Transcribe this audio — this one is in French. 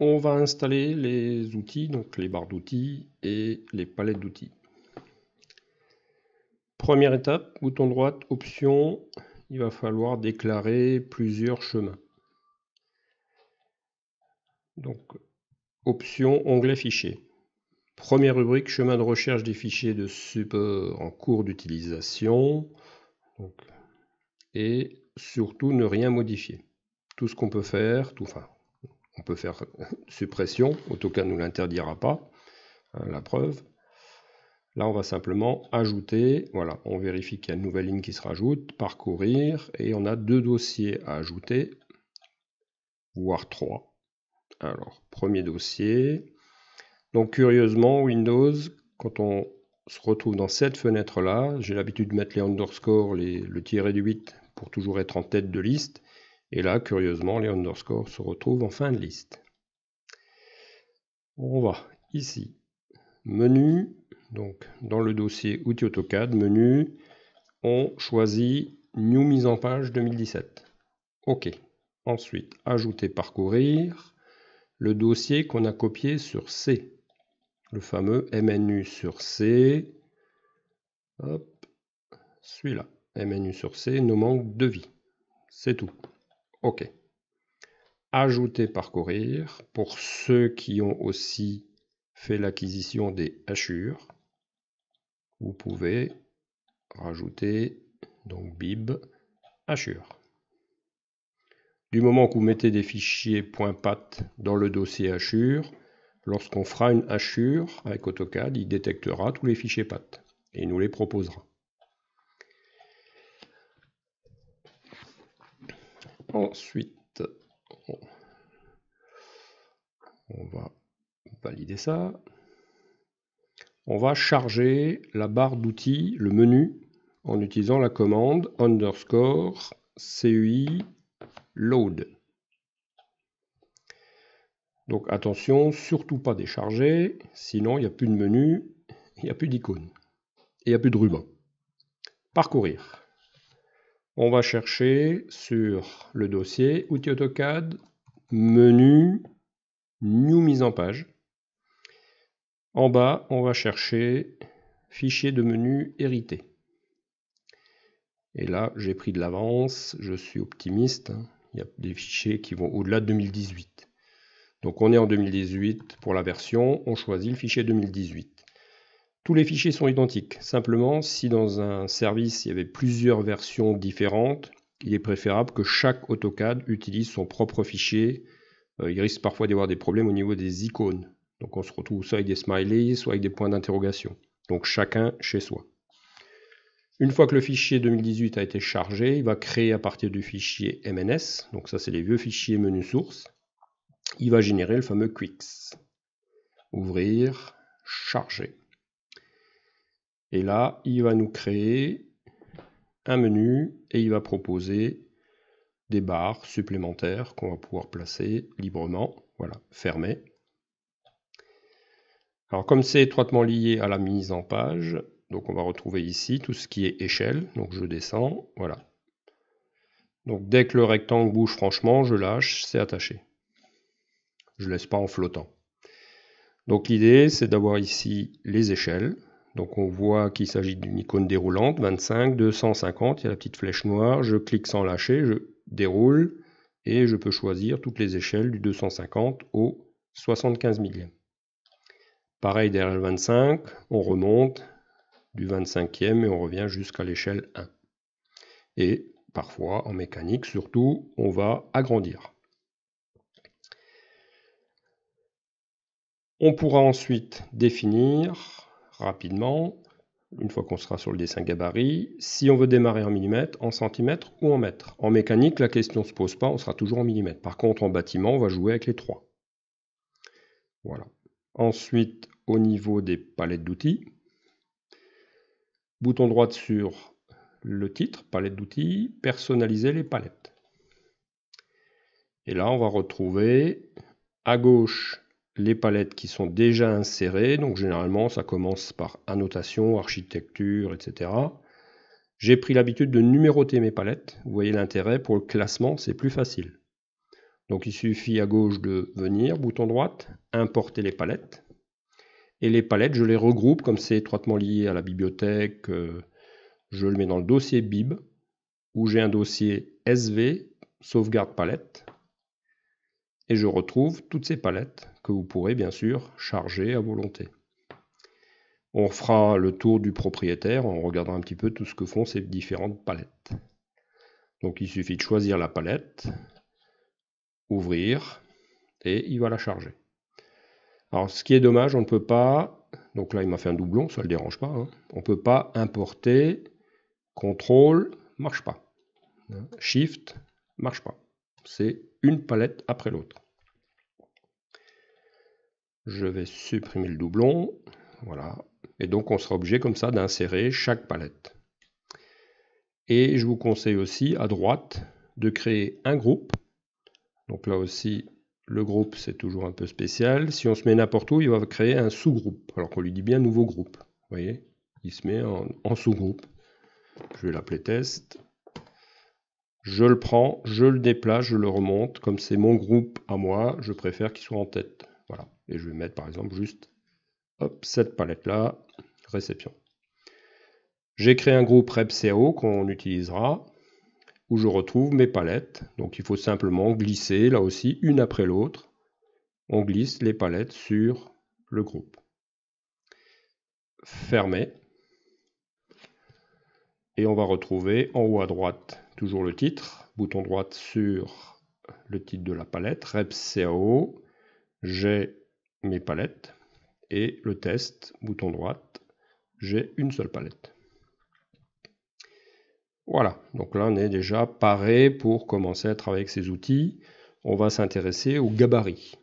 On va installer les outils, donc les barres d'outils et les palettes d'outils. Première étape, bouton droit, option, il va falloir déclarer plusieurs chemins. Donc, option, onglet fichier. Première rubrique, chemin de recherche des fichiers de support en cours d'utilisation. Et surtout, ne rien modifier. Tout ce qu'on peut faire, on peut faire suppression, AutoCAD ne nous l'interdira pas, la preuve. Là, on va simplement ajouter, voilà, on vérifie qu'il y a une nouvelle ligne qui se rajoute, parcourir, et on a 2 dossiers à ajouter, voire 3. Alors, premier dossier. Donc, curieusement, Windows, quand on se retrouve dans cette fenêtre-là, j'ai l'habitude de mettre les underscores, le tiret du 8, pour toujours être en tête de liste. Et là, curieusement, les underscores se retrouvent en fin de liste. On va ici, menu, donc dans le dossier outils AutoCAD, menu, on choisit New mise en page 2017. OK. Ensuite, ajouter, parcourir, le dossier qu'on a copié sur C. Le fameux MNU sur C. Hop, celui-là. MNU sur C, nos manques de vie. C'est tout. OK. Ajouter, parcourir. Pour ceux qui ont aussi fait l'acquisition des hachures, vous pouvez rajouter donc bib hachure. Du moment que vous mettez des fichiers .pat dans le dossier hachure, lorsqu'on fera une hachure avec AutoCAD, il détectera tous les fichiers pat et il nous les proposera. Ensuite, on va valider ça. On va charger la barre d'outils, le menu, en utilisant la commande underscore CUI load. Donc attention, surtout pas décharger, sinon il n'y a plus de menu, il n'y a plus d'icône, et il n'y a plus de ruban. Parcourir. On va chercher sur le dossier outils AutoCAD, menu, new mise en page. En bas, on va chercher fichier de menu hérité. Et là, j'ai pris de l'avance, je suis optimiste. Il y a des fichiers qui vont au-delà de 2018. Donc on est en 2018 pour la version, on choisit le fichier 2018. Tous les fichiers sont identiques. Simplement, si dans un service il y avait plusieurs versions différentes, il est préférable que chaque AutoCAD utilise son propre fichier. Il risque parfois d'y avoir des problèmes au niveau des icônes. Donc on se retrouve soit avec des smileys, soit avec des points d'interrogation. Donc chacun chez soi. Une fois que le fichier 2018 a été chargé, il va créer à partir du fichier MNS. Donc ça, c'est les vieux fichiers menu source. Il va générer le fameux Quix. Ouvrir, charger. Et là, il va nous créer un menu et il va proposer des barres supplémentaires qu'on va pouvoir placer librement. Voilà, fermer. Alors comme c'est étroitement lié à la mise en page, donc on va retrouver ici tout ce qui est échelle. Donc je descends, voilà. Donc dès que le rectangle bouge franchement, je lâche, c'est attaché. Je ne laisse pas en flottant. Donc l'idée, c'est d'avoir ici les échelles. Donc on voit qu'il s'agit d'une icône déroulante, 25, 250, il y a la petite flèche noire, je clique sans lâcher, je déroule, et je peux choisir toutes les échelles du 250 au 75 millième. Pareil derrière le 25, on remonte du 25e et on revient jusqu'à l'échelle 1. Et parfois, en mécanique surtout, on va agrandir. On pourra ensuite définir rapidement, une fois qu'on sera sur le dessin gabarit, si on veut démarrer en millimètres, en centimètres ou en mètres. En mécanique, la question ne se pose pas, on sera toujours en millimètres. Par contre, en bâtiment, on va jouer avec les 3. Voilà. Ensuite, au niveau des palettes d'outils, bouton droit sur le titre, palette d'outils, personnaliser les palettes. Et là, on va retrouver à gauche les palettes qui sont déjà insérées. Donc généralement, ça commence par annotation, architecture, etc. J'ai pris l'habitude de numéroter mes palettes. Vous voyez l'intérêt, pour le classement, c'est plus facile. Donc il suffit à gauche de venir, bouton droite, importer les palettes. Et les palettes, je les regroupe, comme c'est étroitement lié à la bibliothèque, je le mets dans le dossier bib, où j'ai un dossier SV, sauvegarde palette, et je retrouve toutes ces palettes que vous pourrez bien sûr charger à volonté. On fera le tour du propriétaire, on regardera un petit peu tout ce que font ces différentes palettes. Donc il suffit de choisir la palette, ouvrir, et il va la charger. Alors ce qui est dommage, on ne peut pas, donc là il m'a fait un doublon, ça ne le dérange pas, hein. On ne peut pas importer, CTRL, marche pas, SHIFT, marche pas. C'est une palette après l'autre. Je vais supprimer le doublon, voilà, et donc on sera obligé comme ça d'insérer chaque palette. Et je vous conseille aussi à droite de créer un groupe, donc là aussi le groupe, c'est toujours un peu spécial. Si on se met n'importe où, il va créer un sous-groupe, alors qu'on lui dit bien nouveau groupe. Vous voyez, il se met en sous-groupe. Je vais l'appeler test. Je le prends, je le déplace, je le remonte. Comme c'est mon groupe à moi, je préfère qu'il soit en tête. Voilà. Et je vais mettre par exemple juste cette palette-là, réception. J'ai créé un groupe RepCAO qu'on utilisera, où je retrouve mes palettes. Donc il faut simplement glisser, là aussi, une après l'autre. On glisse les palettes sur le groupe. Fermer. Et on va retrouver en haut à droite toujours le titre. Bouton droit sur le titre de la palette. RepCAO. J'ai mes palettes. Et le test, bouton droite. J'ai une seule palette. Voilà, donc là on est déjà paré pour commencer à travailler avec ces outils. On va s'intéresser au gabarit.